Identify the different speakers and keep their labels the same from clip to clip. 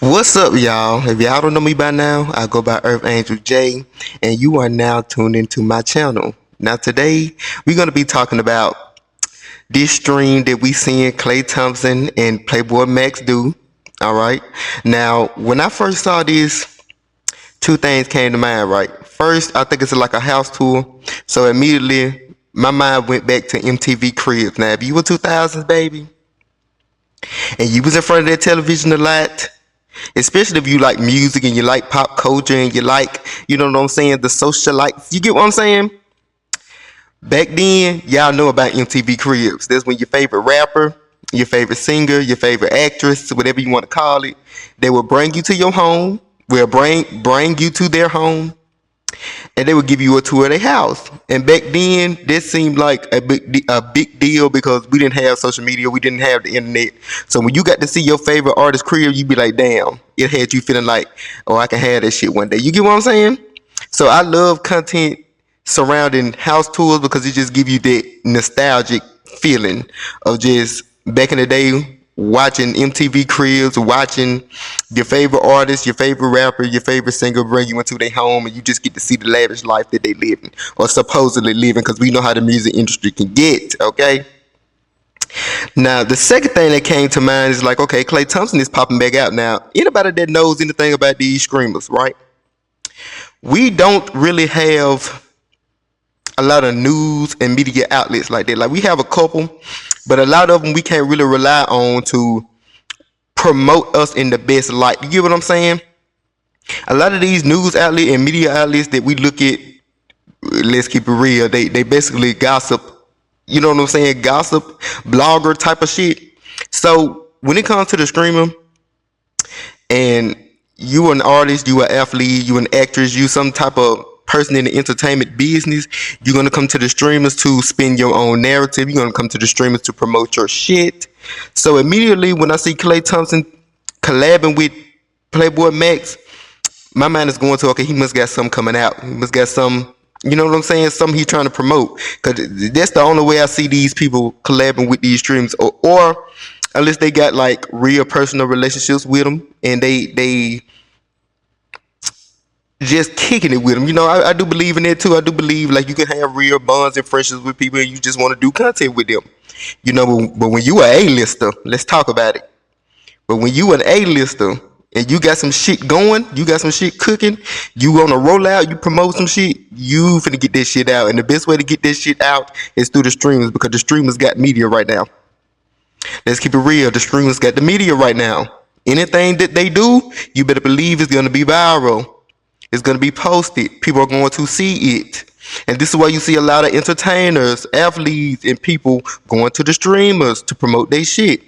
Speaker 1: What's up, y'all? If y'all don't know me by now, I go by Earth Angel J, and you are now tuned into my channel. Now, today we're gonna be talking about this stream that we seen Klay Thompson and PlaqueBoyMax do. All right. Now, when I first saw this, two things came to mind. Right. First, I think it's like a house tour, so immediately my mind went back to MTV Cribs. Now, if you were 2000s baby, and you was in front of that television a lot, especially if you like music and you like pop culture and you like, you know what I'm saying, the socialites. You get what I'm saying? Back then, y'all know about MTV Cribs. That's when your favorite rapper, your favorite singer, your favorite actress, whatever you want to call it, they will bring you to your home. Will bring you to their home, and they would give you a tour of their house. And back then, this seemed like a big deal because we didn't have social media, we didn't have the internet. So when you got to see your favorite artist crib, you'd be like, damn, it had you feeling like, oh, I can have that shit one day. You get what I'm saying? So I love content surrounding house tours because it just give you that nostalgic feeling of just back in the day watching MTV Cribs, watching your favorite artist, your favorite rapper, your favorite singer bring you into their home, and you just get to see the lavish life that they living or supposedly living, because we know how the music industry can get. Okay. Now, the second thing that came to mind is like, okay, Klay Thompson is popping back out now. Anybody that knows anything about these screamers, right? We don't really have a lot of news and media outlets like that. Like, we have a couple, but a lot of them we can't really rely on to promote us in the best light. You get what I'm saying? A lot of these news outlets and media outlets that we look at, let's keep it real, they basically gossip. You know what I'm saying? Gossip, blogger type of shit. So when it comes to the streamer, and you an artist, you an athlete, you an actress, you some type of person in the entertainment business, you're going to come to the streamers to spin your own narrative. You're going to come to the streamers to promote your shit. So immediately when I see Klay Thompson collabing with PlaqueBoyMax, my mind is going to, okay, he must got something coming out. He must got some, you know what I'm saying, something he's trying to promote. Because that's the only way I see these people collabing with these streams, or unless they got like real personal relationships with them and they just kicking it with them. You know, I do believe in that too. I do believe like you can have real bonds and friendships with people and you just want to do content with them. You know, but when you an A-lister, let's talk about it. But when you an A-lister and you got some shit going, you got some shit cooking, you on a rollout, you promote some shit, you finna get this shit out. And the best way to get this shit out is through the streamers, because the streamers got media right now. Let's keep it real. The streamers got the media right now. Anything that they do, you better believe it's gonna be viral. It's going to be posted. People are going to see it. And this is why you see a lot of entertainers, athletes, and people going to the streamers to promote their shit.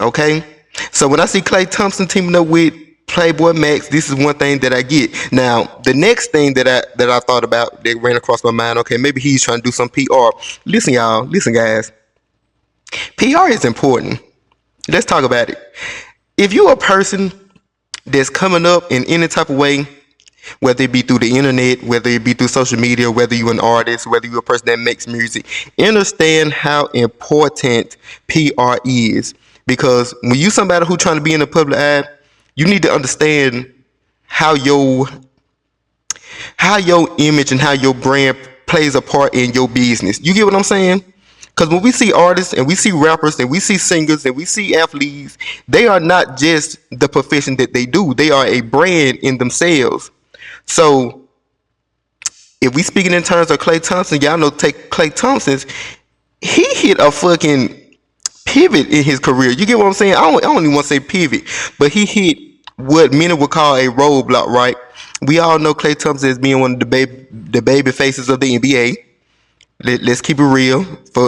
Speaker 1: Okay? So when I see Klay Thompson teaming up with PlaqueBoyMax, this is one thing that I get. Now, the next thing that I thought about that ran across my mind, okay, maybe he's trying to do some PR. Listen, y'all. Listen, guys. PR is important. Let's talk about it. If you're a person that's coming up in any type of way, whether it be through the internet, whether it be through social media, whether you're an artist, whether you're a person that makes music, understand how important PR is. Because when you somebody who's trying to be in the public eye, you need to understand how your image and how your brand plays a part in your business. You get what I'm saying? Because when we see artists and we see rappers and we see singers and we see athletes, they are not just the profession that they do. They are a brand in themselves. So if we speaking in terms of Klay Thompson, y'all know, take Klay Thompson's, he hit a fucking pivot in his career. You get what I'm saying? I don't even want to say pivot, but he hit what many would call a roadblock, right? We all know Klay Thompson as being one of the baby faces of the NBA. Let's keep it real.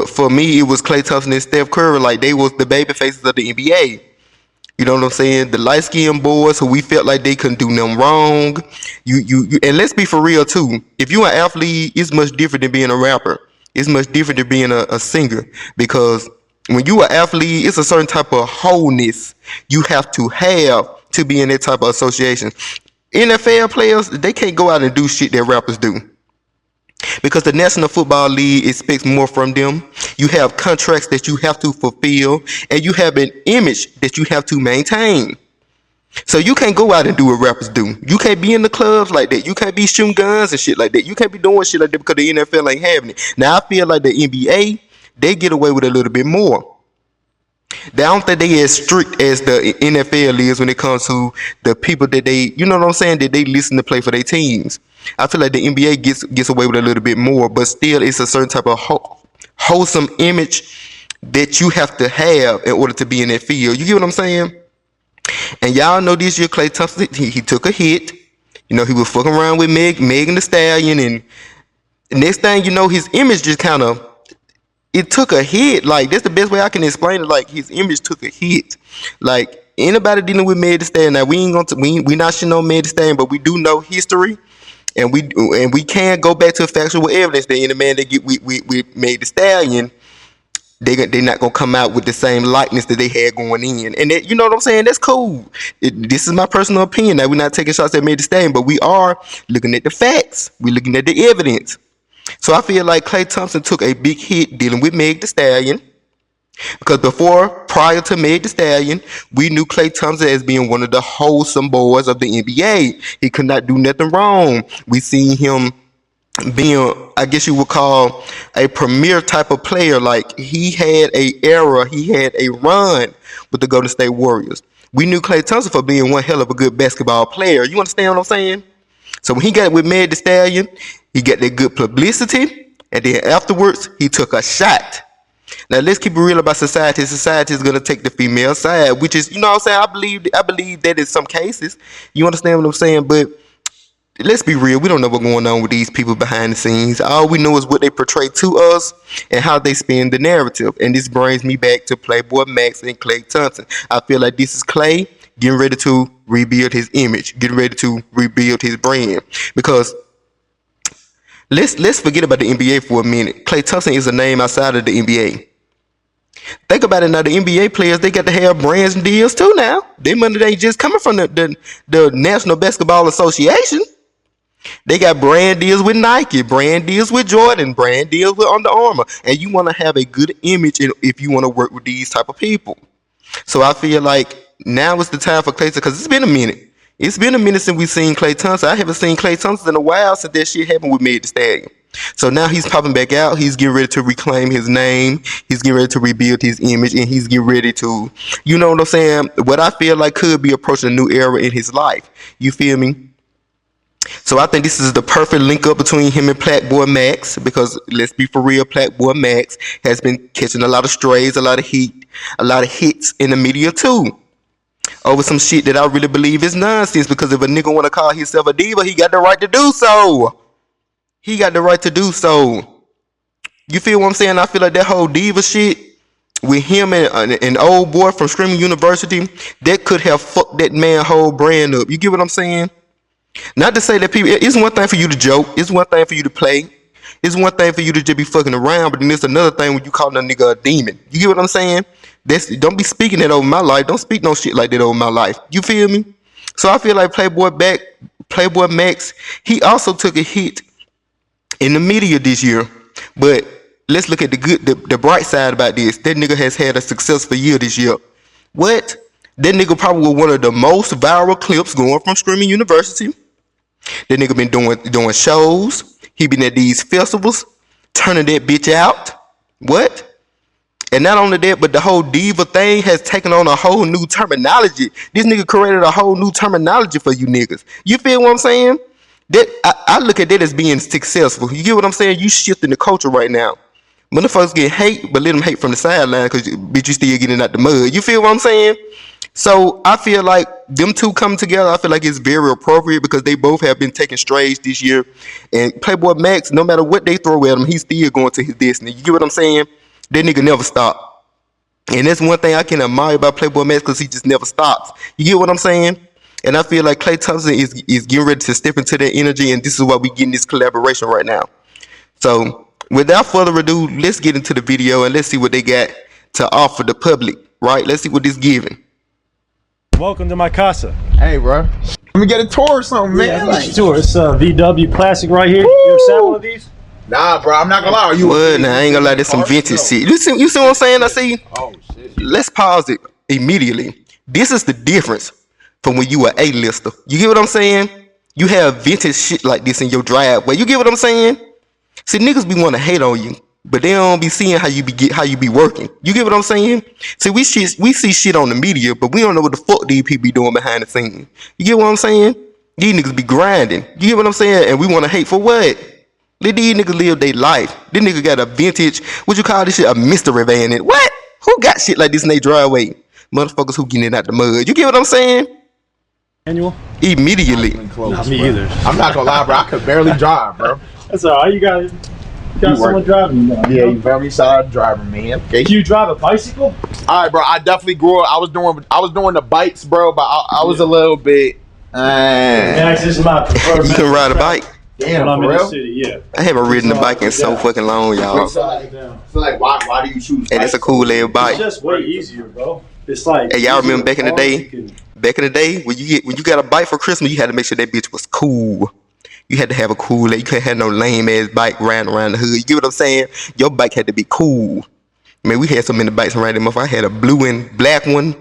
Speaker 1: For me, it was Klay Thompson and Steph Curry. Like, they was the baby faces of the NBA. You know what I'm saying? The light-skinned boys who we felt like they couldn't do nothing wrong. And let's be for real too. If you're an athlete, it's much different than being a rapper. It's much different than being a singer. Because when you're an athlete, it's a certain type of wholeness you have to be in that type of association. NFL players, they can't go out and do shit that rappers do. because the National Football League expects more from them. You have contracts that you have to fulfill, and you have an image that you have to maintain. So you can't go out and do what rappers do. You can't be in the clubs like that. You can't be shooting guns and shit like that. You can't be doing shit like that because the NFL ain't having it. Now I feel like the NBA, they get away with a little bit more. I don't think they as strict as the NFL is when it comes to the people that they, you know what I'm saying, that they listen to play for their teams. I feel like the NBA gets away with a little bit more, but still it's a certain type of wholesome image that you have to have in order to be in that field. You get what I'm saying? And y'all know this year Klay Thompson, he took a hit. You know, he was fucking around with Megan Thee Stallion, and next thing you know, his image just kind of, it took a hit. Like, that's the best way I can explain it. Like, his image took a hit. Like, anybody dealing with Megan Thee Stallion, now we ain't gonna we not shitting on Megan Thee Stallion, but we do know history, and we can go back to factual evidence that any man that get with Megan Thee Stallion, they're not gonna come out with the same likeness that they had going in, and that, you know what I'm saying, that's cool. This is my personal opinion. Now, we're not taking shots at Megan Thee Stallion, but we are looking at the facts. We're looking at the evidence. So I feel like Klay Thompson took a big hit dealing with Meg Thee Stallion, because prior to Meg Thee Stallion, we knew Klay Thompson as being one of the wholesome boys of the NBA. He could not do nothing wrong. We seen him being, I guess you would call, a premier type of player. Like, he had a run with the Golden State Warriors. We knew Klay Thompson for being one hell of a good basketball player. You understand what I'm saying? So when he got with Meg Thee Stallion, he got that good publicity, and then afterwards, he took a shot. Now, let's keep it real about society. Society is going to take the female side, which is, you know what I'm saying, I believe that in some cases. You understand what I'm saying? But let's be real. We don't know what's going on with these people behind the scenes. All we know is what they portray to us and how they spin the narrative. And this brings me back to PlaqueBoyMax and Klay Thompson. I feel like this is Klay getting ready to rebuild his image, getting ready to rebuild his brand. Because let's forget about the NBA for a minute. Klay Thompson is a name outside of the NBA. Think about it now. The NBA players, they got to have brands and deals too now. Their money ain't just coming from the National Basketball Association. They got brand deals with Nike, brand deals with Jordan, brand deals with Under Armour. And you want to have a good image if you want to work with these type of people. So I feel like now is the time for Klay Thompson, because it's been a minute. It's been a minute since we've seen Klay Thompson. I haven't seen Klay Thompson in a while since that shit happened with Meg Thee Stallion. So now he's popping back out. He's getting ready to reclaim his name. He's getting ready to rebuild his image, and he's getting ready to, you know what I'm saying, what I feel like could be approaching a new era in his life. You feel me? So I think this is the perfect link up between him and PlaqueBoyMax, because let's be for real, PlaqueBoyMax has been catching a lot of strays, a lot of heat, a lot of hits in the media too, over some shit that I really believe is nonsense. Because if a nigga want to call himself a diva, he got the right to do so. He got the right to do so. You feel what I'm saying? I feel like that whole diva shit with him and an old boy from Streaming University, that could have fucked that man whole brand up. You get what I'm saying? Not to say that people, it's one thing for you to joke, it's one thing for you to play, it's one thing for you to just be fucking around, but then it's another thing when you call a nigga a demon. You get what I'm saying? Don't be speaking that over my life. Don't speak no shit like that over my life. You feel me? So I feel like PlaqueBoyMax, he also took a hit in the media this year. But let's look at the bright side about this. That nigga has had a successful year this year. What? That nigga probably was one of the most viral clips going from Streaming University. That nigga been doing shows. He been at these festivals, turning that bitch out. What? And not only that, but the whole diva thing has taken on a whole new terminology. This nigga created a whole new terminology for you niggas. You feel what I'm saying? That I look at that as being successful. You get what I'm saying? You shifting the culture right now. Motherfuckers get hate, but let them hate from the sideline, because bitch, you still getting out the mud. You feel what I'm saying? So I feel like them two coming together, I feel like it's very appropriate, because they both have been taking strays this year. And PlaqueBoyMax, no matter what they throw at him, he's still going to his destiny. You get what I'm saying? That nigga never stop. And that's one thing I can admire about PlaqueBoyMax, because he just never stops. You get what I'm saying? And I feel like Klay Thompson is getting ready to step into that energy, and this is why we getting this collaboration right now. So without further ado, let's get into the video and let's see what they got to offer the public, right? Let's see what this giving.
Speaker 2: Welcome to my casa.
Speaker 3: Hey, bro. Let me get a tour or something, man.
Speaker 2: Yeah, like, tour. It's VW Classic right here. Woo! You ever sat one of these?
Speaker 3: Nah, bro. I'm not gonna lie. You
Speaker 1: what? Nah, I ain't gonna lie. There's some vintage shit. You see what I'm saying? I see.
Speaker 3: Oh shit.
Speaker 1: Let's pause it immediately. This is the difference from when you were A-lister. You get what I'm saying? You have vintage shit like this in your driveway. You get what I'm saying? See, niggas be want to hate on you, but they don't be seeing how you be working. You get what I'm saying? See, we see shit on the media, but we don't know what the fuck these people be doing behind the scenes. You get what I'm saying? These niggas be grinding. You get what I'm saying? And we want to hate for what? Let these niggas live their life. This nigga got a vintage, what you call this shit, a mystery van in. What? Who got shit like this in their driveway? Motherfuckers who getting it out the mud. You get what I'm saying?
Speaker 2: Manual?
Speaker 1: Immediately.
Speaker 2: Not me either.
Speaker 3: I'm not gonna lie, bro. I could barely drive, bro.
Speaker 2: That's all right. You got someone driving you now.
Speaker 3: Yeah, you very solid driver, man. Okay.
Speaker 2: Do you drive a bicycle?
Speaker 3: All right, bro. I definitely grew up. I was doing the bikes, bro, but I was a little bit.
Speaker 2: Yeah, this is my preferred.
Speaker 1: You can ride a bike.
Speaker 3: Damn,
Speaker 2: when I'm
Speaker 3: for
Speaker 2: in the
Speaker 3: real?
Speaker 2: city, yeah.
Speaker 1: I haven't ridden a bike in so fucking long, y'all.
Speaker 3: So like, why do you choose?
Speaker 1: Hey, that's a cool little
Speaker 2: It's
Speaker 1: bike.
Speaker 2: just way easier, bro. It's like.
Speaker 1: Hey, y'all remember back in the day?
Speaker 2: You can-
Speaker 1: Back in the day, when you got a bike for Christmas, you had to make sure that bitch was cool. You had to have a cool. You couldn't have no lame ass bike riding around the hood. You get what I'm saying? Your bike had to be cool. Man, we had so many bikes around there. I had a blue and black one.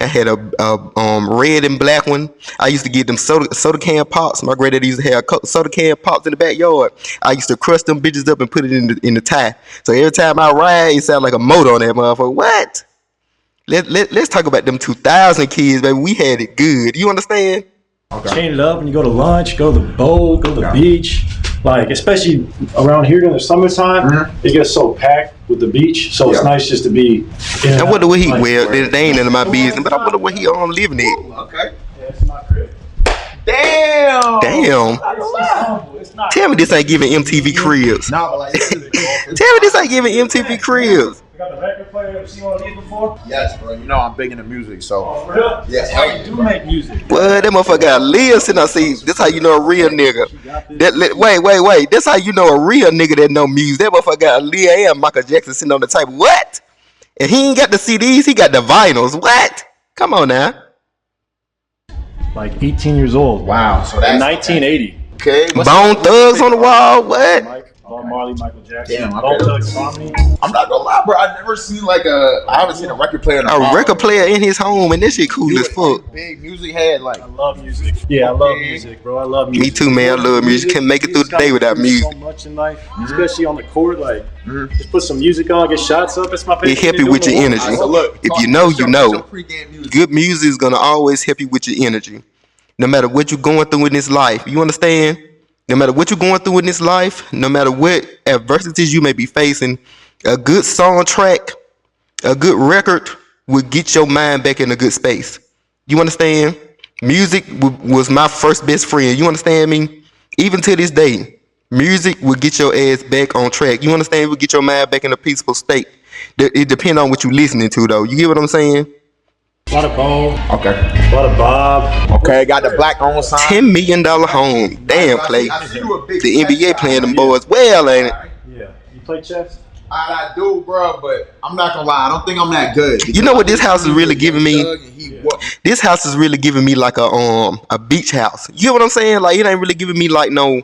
Speaker 1: I had a red and black one. I used to get them soda can pops. My granddaddy used to have soda can pops in the backyard. I used to crush them bitches up and put it in the tie. So every time I ride, it sounded like a motor on that motherfucker. What? Let's talk about them 2000 kids, baby. We had it good. You understand?
Speaker 2: Chain it up when you go to lunch, go to the bowl, go to the beach. Like, especially around here during the summertime, it gets so packed with the beach. So it's nice just to be.
Speaker 1: I wonder what he they ain't none of my business, but I wonder where he living at.
Speaker 3: Okay.
Speaker 2: Yeah, it's my crib.
Speaker 3: Damn.
Speaker 1: Damn.
Speaker 2: It's not.
Speaker 1: Tell me this ain't giving MTV Cribs.
Speaker 3: Nah, but like,
Speaker 1: Tell me this ain't giving MTV Cribs.
Speaker 2: You got the record player. Ever seen one of these before?
Speaker 3: yes, bro. You know I'm big into music, so.
Speaker 2: Oh, for real?
Speaker 3: Yes.
Speaker 2: That's how you do make music.
Speaker 1: Well, that motherfucker got Leah sitting on see. This how you know a real nigga. Wait. This how you know a real nigga that know music. That motherfucker got Leah and Michael Jackson sitting on the table. What? And he ain't got the CDs, he got the vinyls. What? Come on now.
Speaker 2: Like 18 years old.
Speaker 3: Wow. So that's
Speaker 2: 1980.
Speaker 3: Okay.
Speaker 1: Bone Thugs on the wall. What?
Speaker 2: Mike, Bob Marley, Michael Jackson.
Speaker 3: Damn, I
Speaker 2: Bone
Speaker 3: bet.
Speaker 2: Thugs Harmony.
Speaker 3: I'm not gonna lie, bro. I've never seen I haven't seen a record player in
Speaker 1: A record player in his home, and that shit cool as fuck.
Speaker 3: Big music head, like.
Speaker 2: I love music. Yeah, I love music, bro. I love music.
Speaker 1: Me too, man. I love music. Can't make it through the day without music.
Speaker 2: So much in life, especially on the court. Like, just put some music on, get shots up. It's my favorite.
Speaker 1: It help you with your energy.
Speaker 3: So look,
Speaker 1: If you know, you know.
Speaker 3: Pre-game music.
Speaker 1: Good music is gonna always help you with your energy. No matter what you're going through in this life. You understand? No matter what you're going through in this life, no matter what adversities you may be facing, a good soundtrack, a good record will get your mind back in a good space. You understand? Music was my first best friend. You understand me? Even to this day, music will get your ass back on track. You understand? It will get your mind back in a peaceful state. It depends on what you're listening to, though. You get what I'm saying?
Speaker 2: A lot of Bone,
Speaker 3: Okay.
Speaker 2: a lot of Bob.
Speaker 3: Okay, got the black on sign.
Speaker 1: $10 million home. Damn, Clay.
Speaker 3: I see you a big
Speaker 1: The NBA
Speaker 3: chess
Speaker 1: playing
Speaker 3: guy.
Speaker 1: them boys well, ain't it?
Speaker 2: Yeah, you play chess?
Speaker 3: I do, bro, but I'm not gonna lie. I don't think I'm that good.
Speaker 1: You know what this house is really giving me? This house is really giving me like a beach house. You know what I'm saying? Like, it ain't really giving me like no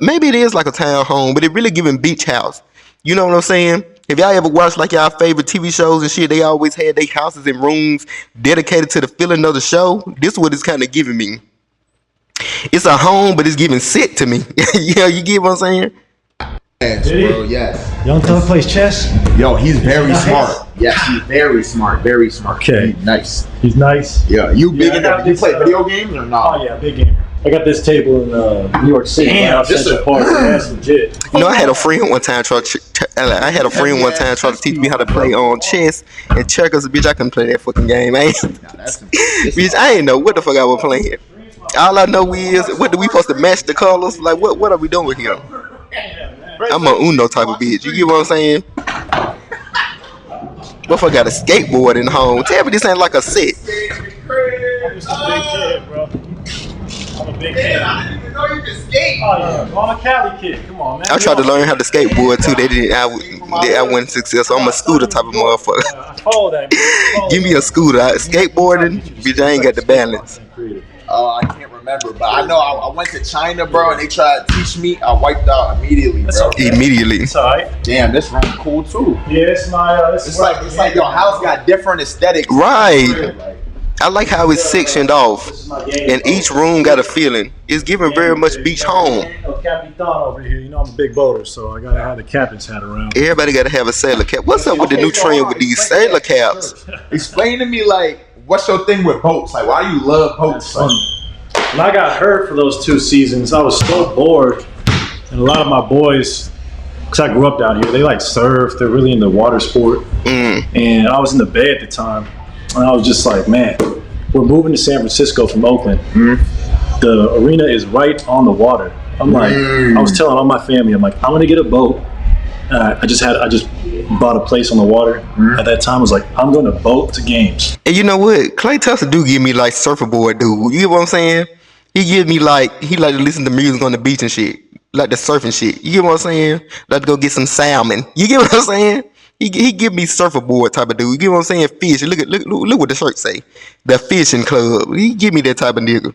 Speaker 1: maybe it is like a town home, but it really giving beach house. You know what I'm saying? If y'all ever watched like y'all favorite TV shows and shit, they always had their houses and rooms dedicated to the feeling of the show. This is what it's kind of giving me. It's a home, but it's giving sick to me. Yeah, you get what I'm saying?
Speaker 3: Yes, bro, yes.
Speaker 2: Young Thug plays chess?
Speaker 3: Yo, he's very
Speaker 2: Nice.
Speaker 3: smart. Yes, he's very smart. Very smart.
Speaker 2: Okay.
Speaker 3: He's nice.
Speaker 2: He's nice.
Speaker 3: Yeah, you big
Speaker 2: I
Speaker 3: enough.
Speaker 2: got
Speaker 3: You
Speaker 2: this,
Speaker 3: play video games or not?
Speaker 2: Oh, yeah, big gamer. I got this table in New York City.
Speaker 3: Damn,
Speaker 2: right
Speaker 3: this
Speaker 2: Central
Speaker 3: a-
Speaker 2: Park. That's legit.
Speaker 1: You know, I had a friend one time try to teach me how to play on chess and checkers. Bitch, I couldn't play that fucking game. Bitch, I ain't know what the fuck I was playing. All I know is, what do we supposed to match the colors? Like, what are we doing here? I'm a Uno type of bitch. You get what I'm saying? Motherfucker got a skateboard in the home. Tell me this ain't like a set.
Speaker 2: I'm just a big kid, bro. I'm a big kid.
Speaker 3: I didn't even know you could skate.
Speaker 2: Oh, yeah. Well, I'm a Cali kid. Come on, man.
Speaker 1: I tried to learn how to skateboard too. I wasn't successful. I'm a scooter type of motherfucker.
Speaker 2: I told that.
Speaker 1: Give me a scooter. Skateboarding, bitch, I ain't got the balance.
Speaker 3: I can't remember, but I know I went to China, bro, and they tried to teach me. I wiped out immediately, bro.
Speaker 1: Immediately.
Speaker 2: It's alright.
Speaker 3: Damn, this room cool too.
Speaker 2: Yeah, it's my.
Speaker 3: It's like your house got different aesthetics.
Speaker 1: Right. I like how it's sectioned off,
Speaker 2: This is my game.
Speaker 1: and each room got a feeling. It's giving very much beach home.
Speaker 2: Capitan over here. You know I'm a big boater, so I gotta have the captain's hat around.
Speaker 1: Everybody got to have a sailor cap. What's up with the new trend with these sailor caps?
Speaker 3: Explain to me, like, what's your thing with boats? Like, why do you love boats? Like,
Speaker 2: When I got hurt for those 2 seasons, I was so bored, and a lot of my boys, because I grew up down here, they like surf. They're really into water sport, and I was in the Bay at the time, and I was just like, man, we're moving to San Francisco from Oakland. The arena is right on the water. I'm like, I was telling all my family, I'm like, I'm gonna get a boat. I just bought a place on the water. At that time, I was like, I'm going to boat to games.
Speaker 1: And you know what? Klay Thompson do give me like surfer boy dude. You get what I'm saying? He give me like, he like to listen to music on the beach and shit. Like the surfing shit. You get what I'm saying? Like to go get some salmon. You get what I'm saying? He give me surfer boy type of dude. You get what I'm saying? Fish. Look what the shirt say. The fishing club. He give me that type of nigga.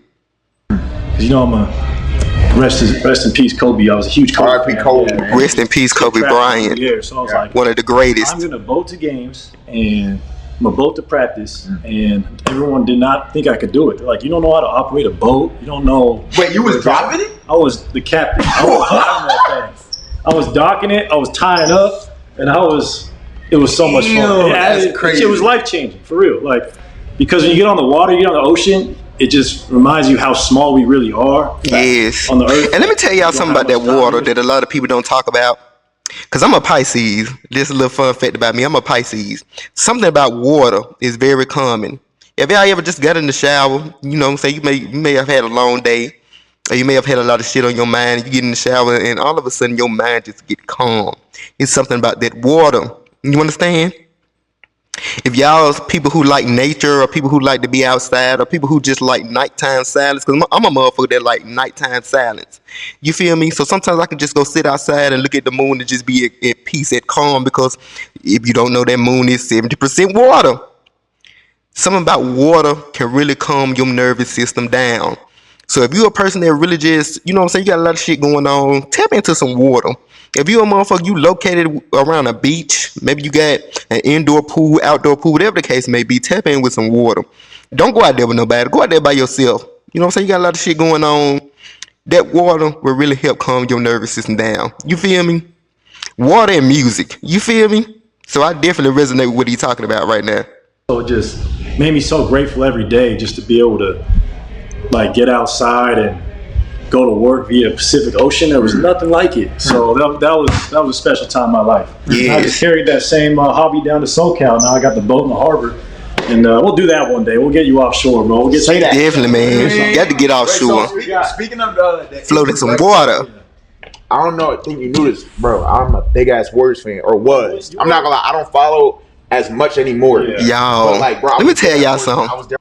Speaker 2: You know, I'm a rest in peace, Kobe. I was a huge Kobe
Speaker 3: R.I.P.
Speaker 2: fan.
Speaker 3: Kobe.
Speaker 2: Yeah,
Speaker 1: Rest in peace, Kobe Bryant.
Speaker 2: Yeah, so I was like,
Speaker 1: One of the greatest.
Speaker 2: I'm gonna boat to games and I'm gonna boat to practice. And everyone did not think I could do it. They're like, you don't know how to operate a boat. You don't know.
Speaker 3: Wait, you was driving it?
Speaker 2: I was the captain. I was driving that thing. I was docking it. I was tying up, and it was so much fun.
Speaker 3: That's crazy.
Speaker 2: It was life changing for real. Like, because when you get on the water, you get on the ocean, it just reminds you how small we really are.
Speaker 1: Yes.
Speaker 2: On the earth.
Speaker 1: And let me tell y'all something about that water that a lot of people don't talk about. Because I'm a Pisces. Just a little fun fact about me. I'm a Pisces. Something about water is very common. If y'all ever just got in the shower, you know, say you may have had a long day, or you may have had a lot of shit on your mind. You get in the shower, and all of a sudden your mind just get calm. It's something about that water. You understand? If y'all people who like nature, or people who like to be outside, or people who just like nighttime silence, because I'm a motherfucker that like nighttime silence. You feel me? So sometimes I can just go sit outside and look at the moon and just be at peace, at calm, because if you don't know, that moon is 70% water. Something about water can really calm your nervous system down. So if you're a person that really just, you know what I'm saying, you got a lot of shit going on, tap into some water. If you're a motherfucker, you located around a beach, maybe you got an indoor pool, outdoor pool, whatever the case may be, tap in with some water. Don't go out there with nobody. Go out there by yourself. You know what I'm saying? You got a lot of shit going on. That water will really help calm your nervous system down. You feel me? Water and music. You feel me? So I definitely resonate with what he's talking about right now.
Speaker 2: So it just made me so grateful every day just to be able to like get outside and go to work via Pacific Ocean. There was nothing like it. So that was a special time in my life.
Speaker 1: Yes.
Speaker 2: I just carried that same hobby down to SoCal. Now I got the boat in the harbor. And we'll do that one day. We'll get you offshore, bro. We'll get
Speaker 3: Say that.
Speaker 1: Definitely, man. You got to get offshore.
Speaker 3: So speaking of the
Speaker 1: Float in some water.
Speaker 3: I don't know. I think you knew this, bro. I'm a big ass Warriors fan, or was. I'm not gonna lie. I don't follow as much anymore.
Speaker 1: Y'all,
Speaker 3: But, like, bro,
Speaker 1: let me tell y'all something.
Speaker 3: I was there.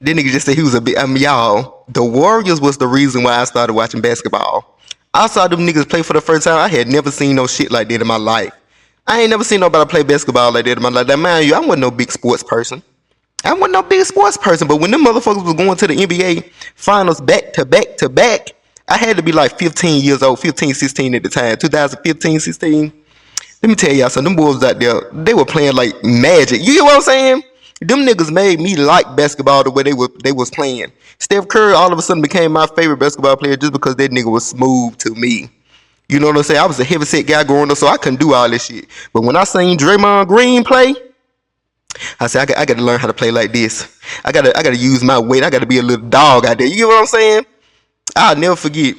Speaker 1: That nigga just said he was a bit. Y'all, the Warriors was the reason why I started watching basketball. I saw them niggas play for the first time. I had never seen no shit like that in my life. I ain't never seen nobody play basketball like that in my life. Like, man, I wasn't no big sports person. But when them motherfuckers was going to the NBA finals back to back to back, I had to be like 15 years old, 15, 16 at the time, 2015, 16. Let me tell y'all something. Them boys out there, they were playing like magic. You get what I'm saying? Them niggas made me like basketball the way they was playing. Steph Curry all of a sudden became my favorite basketball player just because that nigga was smooth to me. You know what I'm saying? I was a heavyset guy growing up, so I couldn't do all this shit. But when I seen Draymond Green play, I said, I got to learn how to play like this. I gotta use my weight. I got to be a little dog out there. You get what I'm saying? I'll never forget.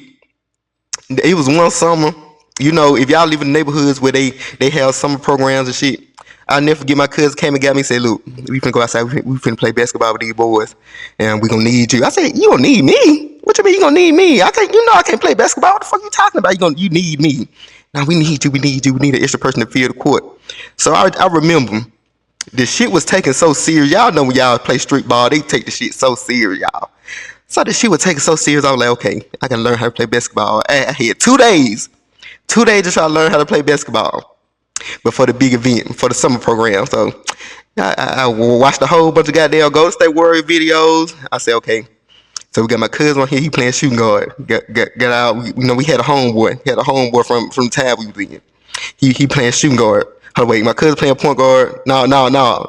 Speaker 1: It was one summer. You know, if y'all live in neighborhoods where they have summer programs and shit, I'll never forget my cousin came and got me and said, look, we finna go outside. We finna play basketball with these boys, and we gonna need you. I said, you gonna need me? What you mean you gonna need me? I can't play basketball. What the fuck you talking about? You need me. Now we need you. We need an extra person to fill the court. So I remember the shit was taken so serious. Y'all know when y'all play street ball, they take the shit so serious, y'all. So the shit was taken so serious. I was like, okay, I gotta learn how to play basketball. I had 2 days to try to learn how to play basketball before the big event, for the summer program. So I watched a whole bunch of goddamn Golden State Warrior videos. I said, okay. So we got my cousin on here. He playing shooting guard. Got out. We had a homeboy. From the town we was in. He playing shooting guard. Oh wait, my cousin playing point guard. No.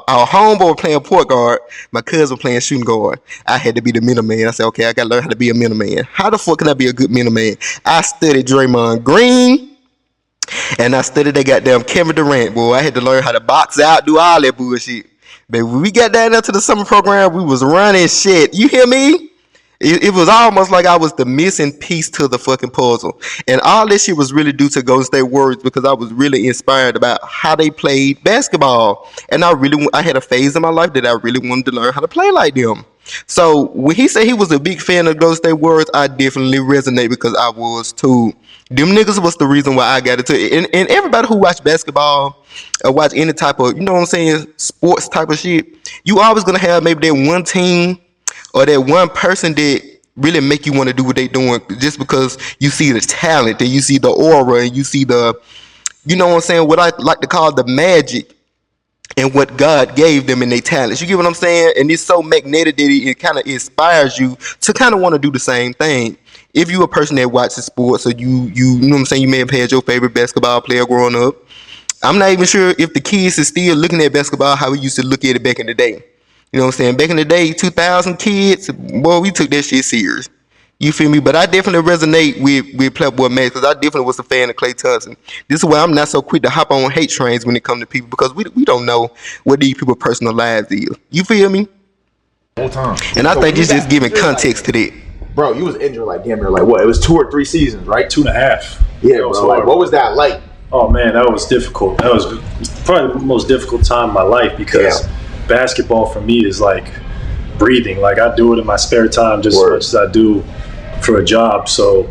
Speaker 1: Our homeboy playing point guard. My cousin playing shooting guard. I had to be the middleman. I said, okay, I gotta learn how to be a middleman. How the fuck can I be a good middleman? I studied Draymond Green, and I studied that goddamn Kevin Durant. Boy, I had to learn how to box out, do all that bullshit. But when we got down there to the summer program, we was running shit. You hear me? It was almost like I was the missing piece to the fucking puzzle. And all this shit was really due to Golden State Warriors because I was really inspired about how they played basketball. And I had a phase in my life that I really wanted to learn how to play like them. So when he said he was a big fan of Golden State Warriors, I definitely resonate because I was too. Them niggas was the reason why I got into it. And everybody who watch basketball or watch any type of, you know what I'm saying, sports type of shit, you always gonna have maybe that one team or that one person that really make you want to do what they doing just because you see the talent and you see the aura and you see the, you know what I'm saying, what I like to call the magic and what God gave them in their talents. You get what I'm saying? And it's so magnetic that it kind of inspires you to kind of want to do the same thing. If you're a person that watches sports or you know what I'm saying, you may have had your favorite basketball player growing up. I'm not even sure if the kids is still looking at basketball how we used to look at it back in the day. You know what I'm saying? Back in the day, 2000 kids, boy, we took that shit serious. You feel me? But I definitely resonate with PlaqueBoyMax because I definitely was a fan of Klay Thompson. This is why I'm not so quick to hop on hate trains when it comes to people because we don't know what these people's personal lives is. You feel me?
Speaker 3: Whole time.
Speaker 1: And I think it's just giving context to that.
Speaker 3: Bro, you was injured like damn near like what? It was 2 or 3 seasons, right?
Speaker 2: 2.5.
Speaker 3: Yeah, bro. Like, what was that like?
Speaker 2: Oh man, that was difficult. That was probably the most difficult time in my life because basketball for me is like breathing. Like I do it in my spare time just as much as I do for a job. So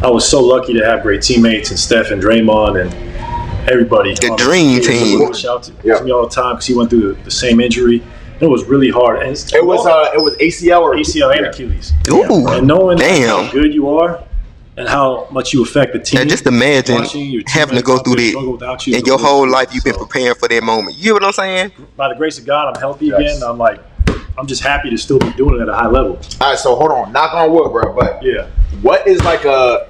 Speaker 2: I was so lucky to have great teammates and Steph and Draymond and everybody.
Speaker 1: The dream team.
Speaker 2: Shout to me all the time because he went through the same injury. It was really hard. And
Speaker 3: it was ACL or
Speaker 2: ACL and Achilles.
Speaker 1: Ooh,
Speaker 2: and knowing how good you are and how much you affect the team.
Speaker 1: And just imagine having to go through that and your whole life you've been preparing for that moment. You know what I'm saying?
Speaker 2: By the grace of God, I'm healthy again. I'm just happy to still be doing it at a high level.
Speaker 3: All right, so hold on, knock on wood, bro. But
Speaker 2: yeah,
Speaker 3: what is like that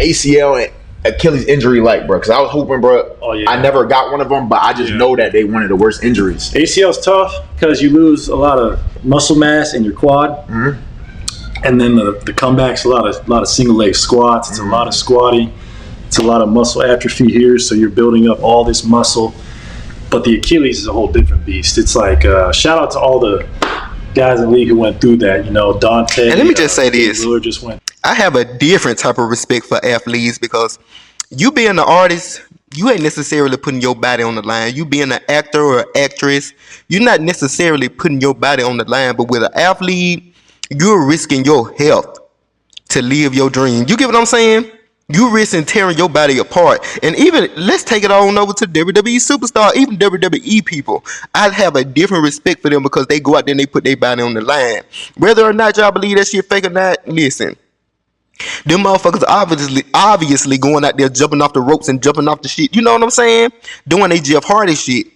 Speaker 3: ACL and Achilles injury like, bro? Because I was hoping, bro.
Speaker 2: Oh, yeah.
Speaker 3: I never got one of them, but I just know that they one of the worst injuries.
Speaker 2: ACL's tough because you lose a lot of muscle mass in your quad, and then the comeback's a lot of single leg squats. It's a lot of squatting. It's a lot of muscle atrophy here, so you're building up all this muscle. But the Achilles is a whole different beast. It's like shout out to all the guys in the league who went through that. You know, Dante.
Speaker 1: And let me just say this:
Speaker 2: just went.
Speaker 1: I have a different type of respect for athletes because you being an artist, you ain't necessarily putting your body on the line. You being an actor or an actress, you're not necessarily putting your body on the line. But with an athlete, you're risking your health to live your dream. You get what I'm saying? You risking tearing your body apart. And even, let's take it on over to WWE superstar, even WWE people. I have a different respect for them because they go out there and they put their body on the line. Whether or not y'all believe that shit fake or not, listen. Them motherfuckers obviously going out there jumping off the ropes and jumping off the shit. You know what I'm saying? Doing they Jeff Hardy shit.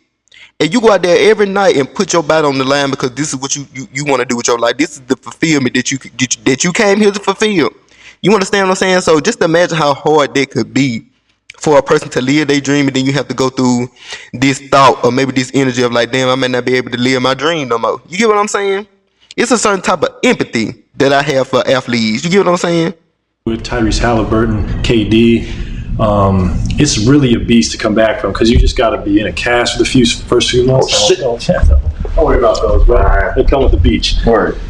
Speaker 1: And you go out there every night and put your body on the line because this is what you want to do with your life. This is the fulfillment that you came here to fulfill. You understand what I'm saying? So just imagine how hard that could be for a person to live their dream, and then you have to go through this thought or maybe this energy of like, damn, I may not be able to live my dream no more. You get what I'm saying? It's a certain type of empathy that I have for athletes. You get what I'm saying?
Speaker 2: With Tyrese Halliburton, KD, it's really a beast to come back from because you just got to be in a cast for the first few months. Don't worry about those, bro. They come with the beach.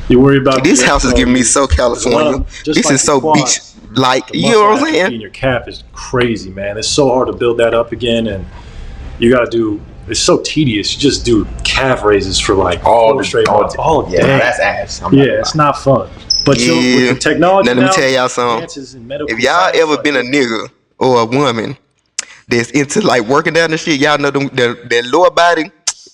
Speaker 2: You worry about
Speaker 1: this house is giving me so California. This like is so beach like. You know what I'm saying?
Speaker 2: Your calf is crazy, man. It's so hard to build that up again, and you got to do. It's so tedious. You just do calf raises for like all straight months. All day.
Speaker 3: That's ass.
Speaker 2: It's not fun. But with the technology
Speaker 1: now, let me tell y'all something. If y'all ever been a nigga or a woman that's into like working down the shit, y'all know that lower body.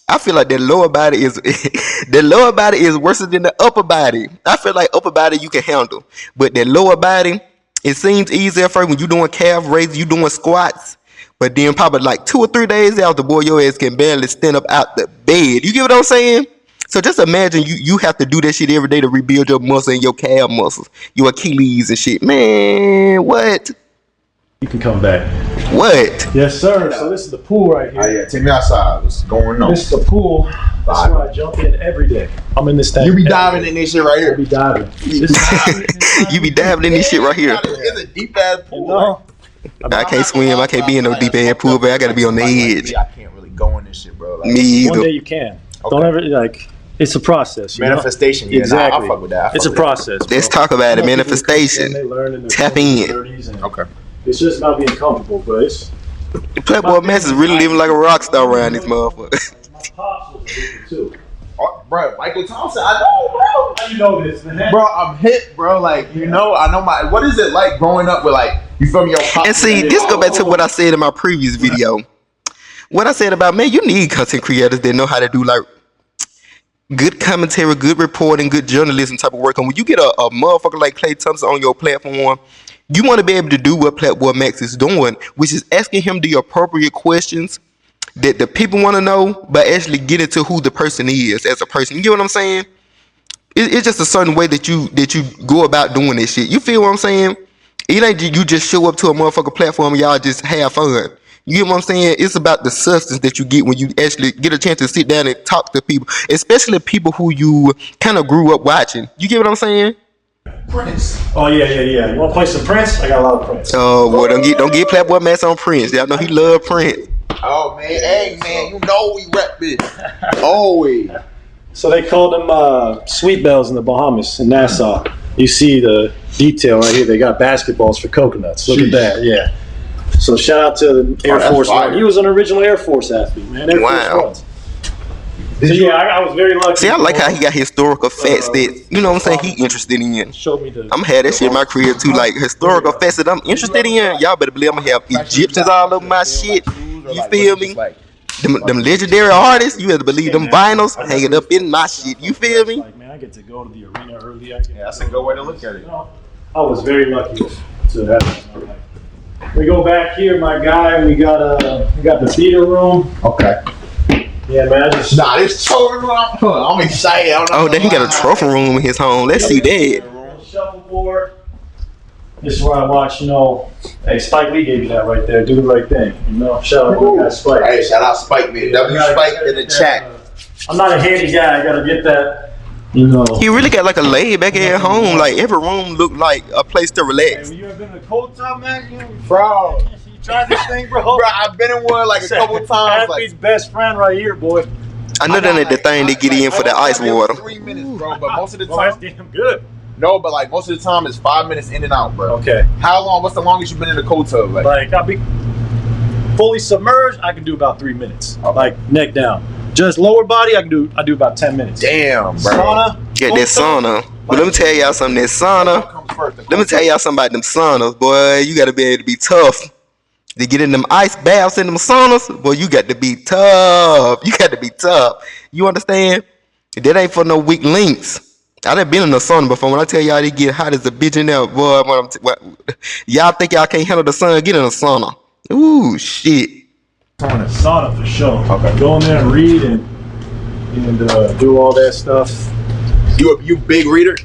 Speaker 1: I feel like that lower body is worse than the upper body. I feel like upper body you can handle, but that lower body, it seems easier for when you doing calf raises, you doing squats. But then probably like 2 or 3 days after, boy, your ass can barely stand up out the bed. You get what I'm saying? So just imagine you have to do that shit every day to rebuild your muscle and your calf muscles, your Achilles and shit. Man, what?
Speaker 2: You can come back.
Speaker 1: What?
Speaker 2: Yes, sir. So this is the pool right here.
Speaker 3: Oh, yeah, take me outside. What's going on?
Speaker 2: This is the pool. That's where I jump in every day. I'm in this thing.
Speaker 3: You be diving in this shit right
Speaker 2: I
Speaker 3: here.
Speaker 2: be diving.
Speaker 1: You be diving in this shit right here.
Speaker 3: It's a deep ass pool.
Speaker 2: You know?
Speaker 1: I can't swim. I can't be in no deep ass pool, but I gotta be on the edge.
Speaker 3: I can't really go in this shit, bro. Like,
Speaker 1: Me
Speaker 2: One day
Speaker 1: either.
Speaker 2: you can. Don't ever like. It's a process. You know?
Speaker 3: manifestation. Yeah,
Speaker 2: Exactly.
Speaker 3: Nah, I fuck with that.
Speaker 2: It's a process.
Speaker 1: Let's
Speaker 2: bro.
Speaker 1: talk about it.
Speaker 2: Some people
Speaker 1: Manifestation.
Speaker 2: they learn in their
Speaker 1: Tap
Speaker 2: 20s,
Speaker 1: in.
Speaker 2: 30s, and
Speaker 3: Okay.
Speaker 2: It's just about being comfortable, but it's.
Speaker 1: PlaqueBoyMax is really living like a rock star around this motherfucker.
Speaker 2: My pops was addicted too.
Speaker 3: Oh, bro, Michael Thompson. I know, bro.
Speaker 2: How you know this, man?
Speaker 3: Bro, I'm hit, bro. Like, you know, I know my. What is it like growing up with, like, you feel me, your pop?
Speaker 1: And see, this go back to what I said in my previous video. What I said about, man, you need content creators that know how to do like good commentary, good reporting, good journalism type of work. And when you get a motherfucker like Klay Thompson on your platform, you want to be able to do what PlaqueBoyMax is doing, which is asking him the appropriate questions that the people want to know, but actually get into who the person is as a person. You get what I'm saying? It's just a certain way that you go about doing this shit. You feel what I'm saying? It ain't you just show up to a motherfucker platform and y'all just have fun. You get what I'm saying? It's about the substance that you get when you actually get a chance to sit down and talk to people, especially people who you kind of grew up watching. You get what I'm saying?
Speaker 3: Prince.
Speaker 2: Oh yeah. You want to play some Prince? I got a lot of Prince.
Speaker 1: Oh, well, don't get PlaqueBoyMax on Prince. Y'all know he love Prince.
Speaker 3: Oh man, hey man, you know we rep it. Always.
Speaker 2: So they called them sweet bells in the Bahamas, in Nassau. You see the detail right here. They got basketballs for coconuts. Look at that. Yeah. So shout out to the Air
Speaker 3: that's
Speaker 2: Force
Speaker 3: fire.
Speaker 2: One. He was an original Air Force athlete, man. Air
Speaker 1: Wow.
Speaker 2: Force Ones. So yeah, I was very lucky.
Speaker 1: See, I like how he got historical facts that, you know what I'm saying, he interested in.
Speaker 2: Showed me the.
Speaker 1: I'm gonna have that shit in my career too, like historical facts that I'm interested in. Y'all better believe I'm gonna have Egyptians all over my shit. You feel me? Them legendary artists, you have to believe them vinyls hanging up in my shit. You feel me?
Speaker 2: Like, man, I get to go to the arena early.
Speaker 3: Yeah, that's a good way to look at it.
Speaker 2: I was very lucky to have that in my life. We go back here, my guy. We got the theater room.
Speaker 3: Okay.
Speaker 2: Yeah, man. I just
Speaker 3: Nah, this totally I'm excited.
Speaker 1: Oh, then he got a trophy room in his home. Let's see that.
Speaker 2: shuffleboard. This is where I watch. You know, hey, Spike Lee gave you that right there. Do the right thing. You know, shout out to guy Spike.
Speaker 3: Hey, shout out Spike, man. W Spike in the chat.
Speaker 2: I'm not a handy guy. I gotta get that. You know.
Speaker 1: He really got like a laid back at home. Like every room looked like a place to relax.
Speaker 2: Hey, you ever been to Cold Top, man?
Speaker 3: Bro.
Speaker 2: You tried this thing, bro?
Speaker 3: Bro, I've been in one like a couple times.
Speaker 2: Athlete's
Speaker 3: Like,
Speaker 2: best friend right here, boy.
Speaker 1: I know that ain't the thing they get in for the ice water.
Speaker 3: 3 minutes, bro. But most of the
Speaker 2: Well, that's
Speaker 3: time,
Speaker 2: damn good.
Speaker 3: no. But like most of the time, it's 5 minutes in and out, bro.
Speaker 2: Okay.
Speaker 3: How long? What's the longest you've been in a cold tub?
Speaker 2: Like I'll be fully submerged. I can do about 3 minutes.
Speaker 3: Okay.
Speaker 2: Like neck down. Just lower body. I do about 10 minutes.
Speaker 3: damn, bro.
Speaker 2: Sauna.
Speaker 1: Get that sauna. But let me tell y'all something. That sauna.
Speaker 3: What comes first, the
Speaker 1: Let me tell y'all something about them saunas, boy. You gotta be able to be tough. To get in them ice baths in them saunas, boy, you got to be tough. You got to be tough. You understand? That ain't for no weak links. I done been in a sauna before. When I tell y'all they get hot as a bitch in there, boy, y'all think y'all can't handle the sun? Get in a sauna. Ooh, shit.
Speaker 2: Sauna for sure.
Speaker 3: Okay.
Speaker 2: Go in there and read and do all that stuff.
Speaker 3: You big reader?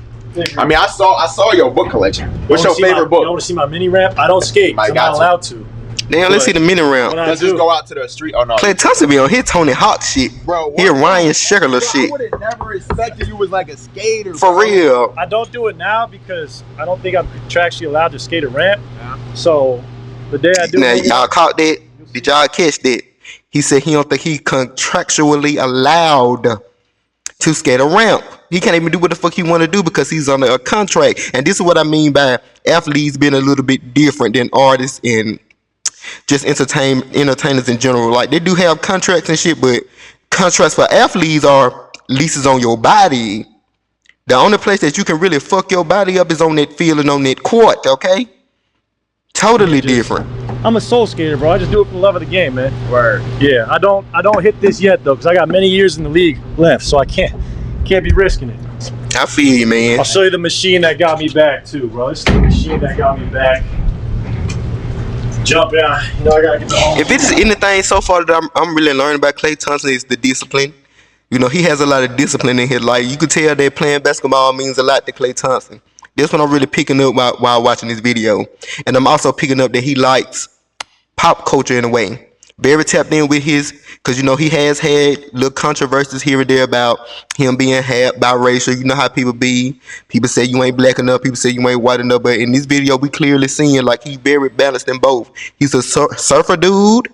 Speaker 3: I mean, I saw your book collection. What's your favorite
Speaker 2: You
Speaker 3: book?
Speaker 2: want to see my mini ramp? I don't skate.
Speaker 3: I
Speaker 2: I'm
Speaker 3: got
Speaker 2: not
Speaker 3: to.
Speaker 2: allowed to.
Speaker 1: Damn, let's see the mini round.
Speaker 2: When I
Speaker 3: Let's
Speaker 2: do,
Speaker 3: just go out to the street. Oh no,
Speaker 1: Klay Thompson be on here Tony Hawk shit.
Speaker 3: bro.
Speaker 1: Here Ryan Sheckler
Speaker 3: I
Speaker 1: shit.
Speaker 3: would have never expected you was like a skater.
Speaker 1: For
Speaker 3: bro.
Speaker 1: real.
Speaker 2: I don't do it now because I don't think I'm contractually allowed to skate a ramp.
Speaker 3: Yeah.
Speaker 2: So the day I do
Speaker 1: Now
Speaker 2: it,
Speaker 1: y'all caught that? Did y'all catch that? He said he don't think he contractually allowed to skate a ramp. He can't even do what the fuck he want to do because he's on a contract. And this is what I mean by athletes being a little bit different than artists and just entertainers in general. Like they do have contracts and shit, but contracts for athletes are leases on your body. The only place that you can really fuck your body up is on that field and on that court, okay? Totally different.
Speaker 2: I'm a soul skater, bro. I just do it for the love of the game, man.
Speaker 3: Word.
Speaker 2: Yeah, I don't hit this yet though, because I got many years in the league left, so I can't be risking it.
Speaker 1: I feel you, man.
Speaker 2: I'll show you the machine that got me back too, bro. This is the machine that got me back. Jump out. You know, I gotta get the home.
Speaker 1: If it's anything so far that I'm really learning about Klay Thompson is the discipline. You know, he has a lot of discipline in his life. You could tell that playing basketball means a lot to Klay Thompson. This one I'm really picking up while watching this video. And I'm also picking up that he likes pop culture in a way. Very tapped in with his, because you know he has had little controversies here and there about him being biracial. You know how people be. People say you ain't black enough. People say you ain't white enough. But in this video, we clearly seeing like he's very balanced in both. He's a surfer dude,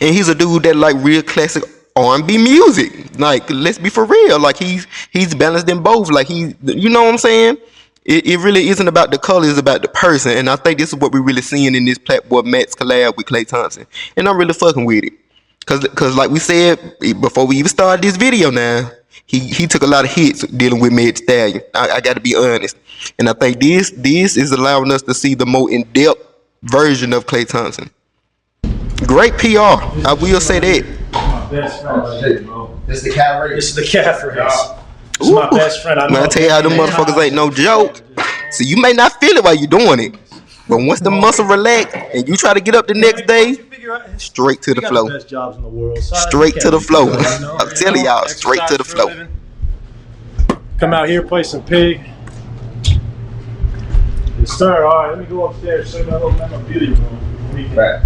Speaker 1: and he's a dude that like real classic R&B music. Like, let's be for real. Like he's balanced in both. Like you know what I'm saying? It really isn't about the color, it's about the person. And I think this is what we're really seeing in this PlaqueBoyMax collab with Klay Thompson. And I'm really fucking with it. Cause like we said before we even started this video now, he took a lot of hits dealing with Meg Thee Stallion. I gotta be honest. And I think this is allowing us to see the more in-depth version of Klay Thompson. Great PR, I will say that.
Speaker 2: Best friend right here, bro.
Speaker 3: This is the cat race.
Speaker 2: This is the cat race. This is my best friend.
Speaker 1: I tell you how them motherfuckers ain't no joke. So you may not feel it while you're doing it, but once the muscle relax and you try to get up the next day, straight to the flow.
Speaker 2: Best jobs in the world.
Speaker 1: Straight to the flow. I'm telling y'all, straight to the flow.
Speaker 2: Come out here, play some pig. Yes, sir. All right, let me go upstairs. Show you my little beauty room.
Speaker 3: Right.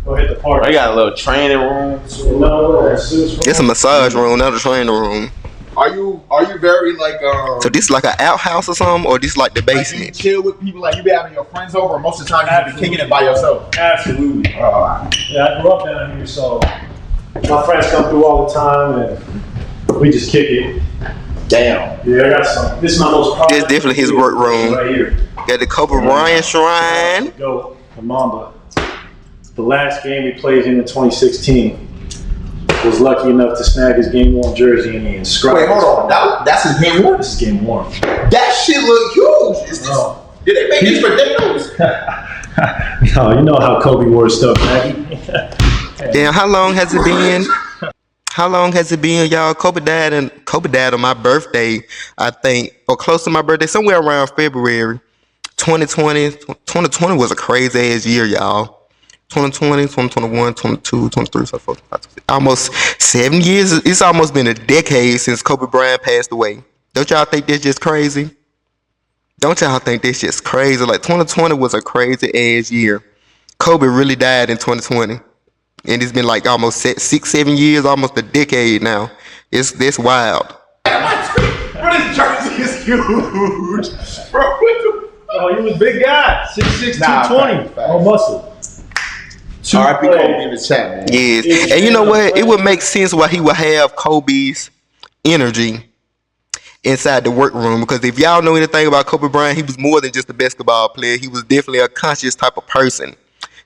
Speaker 2: Go hit the party.
Speaker 3: I got a little training room.
Speaker 1: It's a massage room, not a training room.
Speaker 3: Are you very like
Speaker 1: So this like an outhouse or something, or this like the
Speaker 3: like you
Speaker 1: basement?
Speaker 3: chill with people, like you be having your friends over, or most of the time you be kicking it by yourself?
Speaker 2: Absolutely. Yeah, I grew up down here, so my friends come through all the time, and we just kick it.
Speaker 3: Damn.
Speaker 2: Yeah, I got some. This is my most private.
Speaker 1: This definitely his work room.
Speaker 2: Right here.
Speaker 1: Got the Kobe Bryant shrine.
Speaker 2: Go, the Mamba. The last game we played him in 2016. Was lucky enough to snag his game worn jersey and he inscribed.
Speaker 3: Wait, hold on. That's his game worn?
Speaker 2: This is game worn.
Speaker 3: That shit look huge. Is this, did they make this for Danos?
Speaker 2: No, you know how Kobe wore stuff, Maggie.
Speaker 1: Damn, how long has it been? How long has it been, y'all? Kobe died on my birthday, I think, or close to my birthday, somewhere around February 2020. 2020 was a crazy ass year, y'all. 2020, 2021, 22, 23, 24, 25, almost 7 years. It's almost been a decade since Kobe Bryant passed away. Don't y'all think that's just crazy? Don't y'all think that's just crazy? Like 2020 was a crazy ass year. Kobe really died in 2020. And it's been like almost 6, 7 years, almost a decade now. That's wild.
Speaker 3: Bro, this jersey is huge. Bro,
Speaker 2: Oh, he was a big guy. 6'6", 220. All muscle.
Speaker 3: R.I.P. Kobe in the chat, man.
Speaker 1: Yes. And you know what? It would make sense why he would have Kobe's energy inside the workroom. Because if y'all know anything about Kobe Bryant, he was more than just a basketball player. He was definitely a conscious type of person.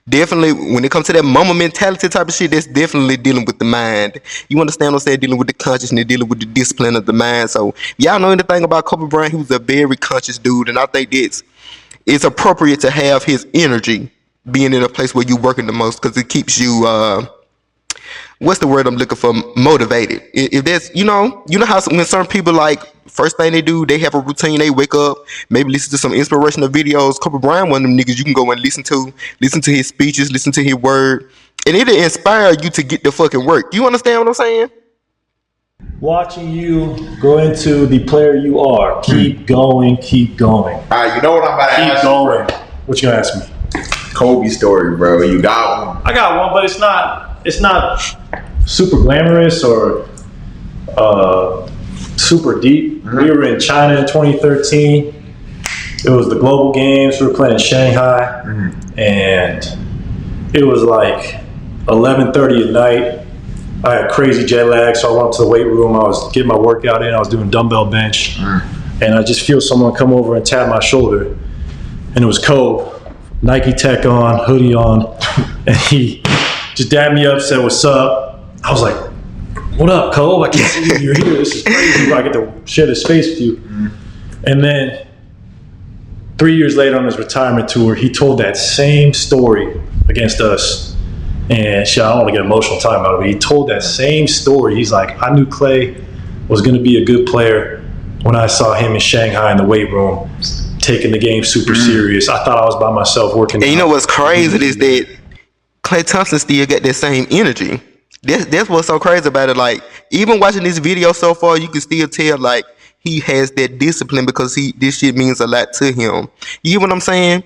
Speaker 1: Definitely, when it comes to that mama mentality type of shit, that's definitely dealing with the mind. You understand what I'm saying? Dealing with the consciousness, dealing with the discipline of the mind. So, if y'all know anything about Kobe Bryant, he was a very conscious dude. And I think it's appropriate to have his energy being in a place where you're working the most, because it keeps you what's the word I'm looking for, motivated. If that's, you know how when certain people, like, first thing they do, they have a routine, they wake up, maybe listen to some inspirational videos. Kobe Bryant, one of them niggas you can go and listen to his speeches, listen to his word, and it'll inspire you to get the fucking work. You understand what I'm saying?
Speaker 2: Watching you go into the player you are. Keep going, keep going.
Speaker 3: All right, you know what I'm about to ask
Speaker 2: Keep going. What you gonna ask me?
Speaker 3: Kobe story, bro. You got one.
Speaker 2: I got one, but it's not super glamorous or super deep. Mm-hmm. We were in China in 2013. It was the global games. We were playing in Shanghai, and it was like 11:30 at night. I had crazy jet lag, so I went to the weight room. I was getting my workout in. I was doing dumbbell bench, and I just feel someone come over and tap my shoulder, and it was Kobe. Nike tech on, hoodie on, and he just dabbed me up, said, "What's up?" I was like, "What up, Cole? I can't believe you're here. This is crazy. I get to share this space with you." And then 3 years later on his retirement tour, he told that same story against us. And shit, I don't want to get emotional talking about it, but he told that same story. He's like, "I knew Klay was going to be a good player when I saw him in Shanghai in the weight room, taking the game super serious. I thought I was by myself working."
Speaker 1: And you know what's crazy is that Klay Thompson still got that same energy. That's what's so crazy about it. Like, even watching this video so far, you can still tell, like, he has that discipline because this shit means a lot to him. You get what I'm saying?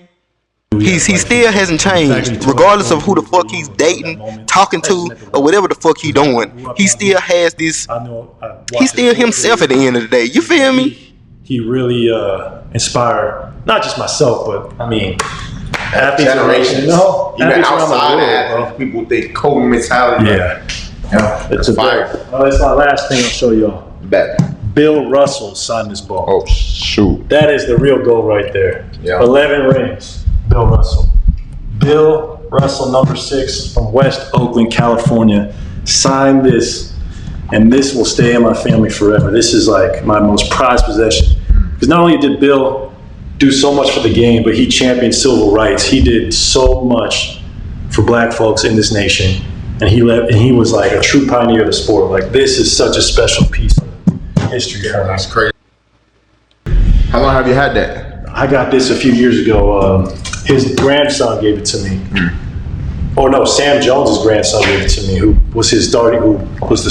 Speaker 1: He still hasn't changed, regardless of who the fuck he's dating, talking to, or whatever the fuck he doing. He still has this. He's still himself at the end of the day. You feel me?
Speaker 2: He really inspired not just myself, but I mean,
Speaker 3: generations.
Speaker 2: You know,
Speaker 3: even outside, people think Kobe mentality.
Speaker 2: Yeah.
Speaker 3: It's a fire.
Speaker 2: Well, that's my last thing I'll show y'all.
Speaker 3: Bet.
Speaker 2: Bill Russell signed this ball.
Speaker 3: Oh shoot!
Speaker 2: That is the real goal right there.
Speaker 3: Yeah.
Speaker 2: 11 rings. Bill Russell. Bill Russell, number 6 from West Oakland, California, signed this, and this will stay in my family forever. This is like my most prized possession. Because not only did Bill do so much for the game, but he championed civil rights. He did so much for black folks in this nation. And he was like a true pioneer of the sport. Like, this is such a special piece of history for me.
Speaker 3: That's crazy. How long have you had that?
Speaker 2: I got this a few years ago. His grandson gave it to me. Or no, Sam Jones's grandson gave it to me, who was the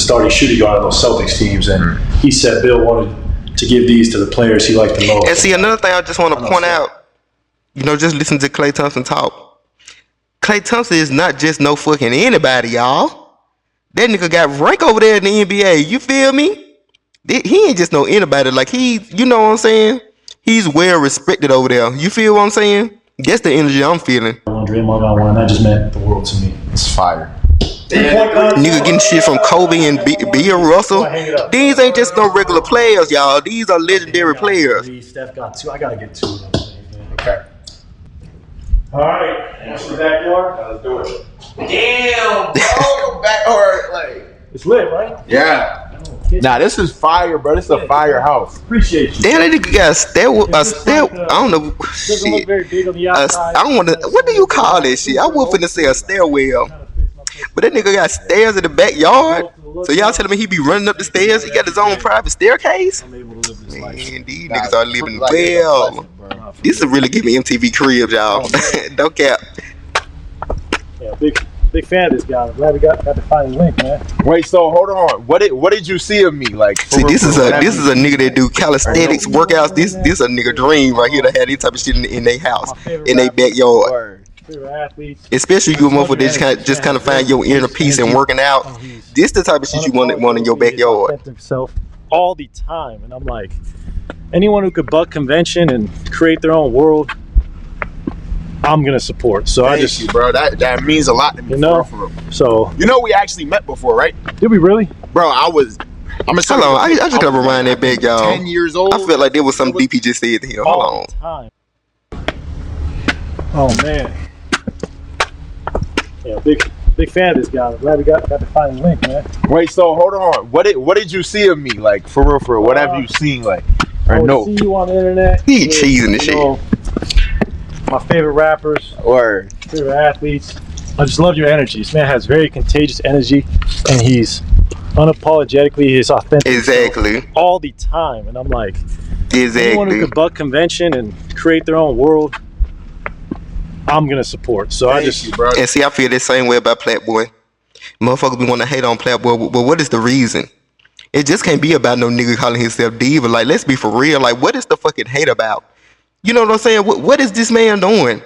Speaker 2: starting shooting guard on those Celtics teams. And he said Bill wanted to give these to the players he liked the most.
Speaker 1: And see, another thing I just want to point out, just listen to Klay Thompson talk. Klay Thompson is not just no fucking anybody, y'all. That nigga got rank over there in the NBA. You feel me? He ain't just no anybody. Like, you know what I'm saying? He's well respected over there. You feel what I'm saying? That's the energy I'm feeling.
Speaker 2: Draymond got one. That just meant the world to me.
Speaker 3: It's fire.
Speaker 1: Nigga getting shit from Kobe and Bill Russell. These ain't just no regular players, y'all. These are legendary players.
Speaker 2: Steph got 2. I gotta get 2 of them.
Speaker 3: Okay.
Speaker 2: All right. What's the backyard?
Speaker 3: Let's do it. Damn, bro, your backyard, like.
Speaker 2: It's lit, right?
Speaker 3: Yeah. Nah, this is fire, bro. This is a firehouse.
Speaker 2: Appreciate you.
Speaker 1: Damn, that nigga got a stair. I don't know.
Speaker 2: Doesn't look very big on the outside.
Speaker 1: I don't want to. What do you call this shit? I was finna say a stairwell, but that nigga got stairs in the backyard. So y'all telling me he be running up the stairs? He got his own private staircase? Man, these niggas are living well. This is really giving me MTV Cribs, y'all. Don't cap.
Speaker 2: Yeah, big fan of this guy. I'm glad we got to find the link, man.
Speaker 3: Wait, so hold on. What did you see of me? Like,
Speaker 1: see, this is a nigga that do calisthenics workouts. This a nigga dream right here to have this type of shit in their house, in their backyard. Especially you a motherfucker that just kind of find your inner peace and working out. This the type of shit you want in your backyard.
Speaker 2: Himself all the time, and I'm like, anyone who could buck convention and create their own world, I'm gonna support. So
Speaker 3: Thank you, bro. That means a lot to me.
Speaker 2: You know,
Speaker 3: for real.
Speaker 2: So
Speaker 3: we actually met before, right?
Speaker 2: Did we really?
Speaker 3: Bro, I'm
Speaker 1: Hold on, I just gotta remind that big y'all.
Speaker 3: 10 years old.
Speaker 1: I felt like there was some DP just said here. Hold on.
Speaker 2: Oh man. Yeah, big fan of this guy. I'm glad we got to find the link, man.
Speaker 3: Wait, so hold on. What did you see of me? Like, for real? What have you seen? Like, or no?
Speaker 2: See you on the internet.
Speaker 1: He cheesing the shit.
Speaker 2: My favorite rappers,
Speaker 3: or
Speaker 2: favorite athletes. I just love your energy. This man has very contagious energy, and he's unapologetically his authentic.
Speaker 1: Exactly.
Speaker 2: All the time, and I'm like,
Speaker 1: exactly.
Speaker 2: Anyone who could buck convention and create their own world, I'm gonna support. So
Speaker 3: Thank you, bro.
Speaker 1: And see, I feel the same way about PlaqueBoy. Motherfuckers be want to hate on PlaqueBoy, but what is the reason? It just can't be about no nigga calling himself diva. Like, let's be for real. Like, what is the fucking hate about? You know what I'm saying? What is this man doing?